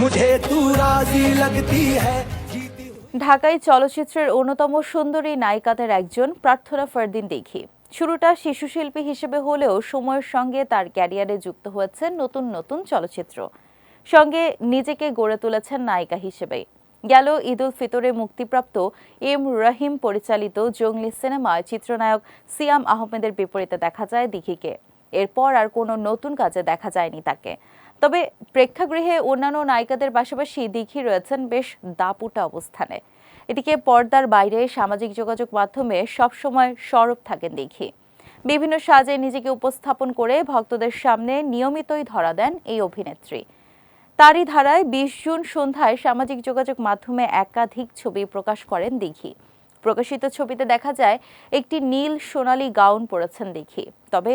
मुझे तू राजी लगती है। ঢাকায় চলচ্চিত্রের অন্যতম সুন্দরী নায়িকাদের একজন প্রার্থনা ফারদিন দিঘি। শুরুটা শিশুশিল্পী হিসেবে হলেও সময়ের সঙ্গে তার ক্যারিয়ারে যুক্ত হয়েছেন নতুন নতুন চলচ্চিত্র, সঙ্গে নিজেকে গড়ে তুলেছেন নায়িকা হিসেবে। গেল ঈদুল ফিতরে মুক্তিপ্রাপ্ত এম রহিম পরিচালিত জঙ্গলি সিনেমায় চিত্রনায়ক সিয়াম আহমেদের বিপরীতে দেখা যায় দিঘিকে। এরপর আর কোনো নতুন কাজে দেখা যায়নি তাকে। তবে প্রেক্ষাগৃহে অন্যান্য নায়িকাদের পাশাপাশি দিঘি রয়েছেন বেশ দাপুটে অবস্থানে। এদিকে পর্দার বাইরে সামাজিক যোগাযোগ মাধ্যমে সবসময় সরব থাকেন দিঘি। বিভিন্ন সাজে নিজেকে উপস্থাপন করে ভক্তদের সামনে নিয়মিতই ধরা দেন এই অভিনেত্রী। তারই ধারায় ২০ জুন সন্ধ্যায় সামাজিক যোগাযোগ মাধ্যমে একাধিক ছবি প্রকাশ করেন দিঘি। প্রকাশিত ছবিতে দেখা যায় একটি নীল সোনালী গাউন পরেছেন দিঘি। তবে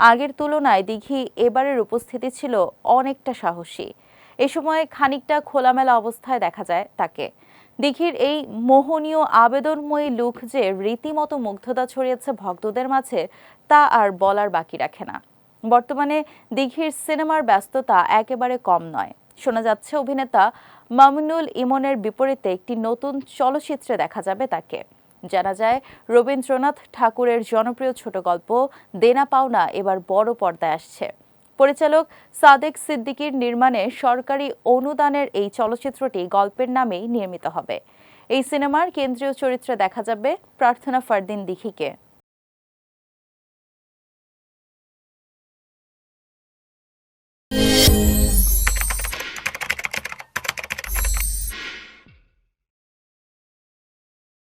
আগের তুলনায় দিঘি এবারের উপস্থিতি ছিল অনেকটা সাহসী। এ সময় খানিকটা খোলামেলা অবস্থায় দেখা যায় তাকে। দিঘির এই মোহনীয় আবেদনময়ী লুক যে রীতিমতো মুগ্ধতা ছড়িয়েছে ভক্তদের মাঝে, তা আর বলার বাকি রাখে না। বর্তমানে দিঘির সিনেমার ব্যস্ততা একেবারে কম নয়। শোনা যাচ্ছে অভিনেতা মামুনুল ইমনের বিপরীতে একটি নতুন চলচ্চিত্রে দেখা যাবে তাকে। জানা যায় রবীন্দ্রনাথ ঠাকুরের জনপ্রিয় ছোট গল্প দেনা পাওনা এবার বড় পর্দায় আসছে। পরিচালক সাদেক সিদ্দিকীর নির্মাণে সরকারি অনুদানের এই চলচ্চিত্রটি গল্পের নামেই নির্মিত হবে। এই সিনেমার কেন্দ্রীয় চরিত্রে দেখা যাবে প্রার্থনা ফারদিন দিঘিকে।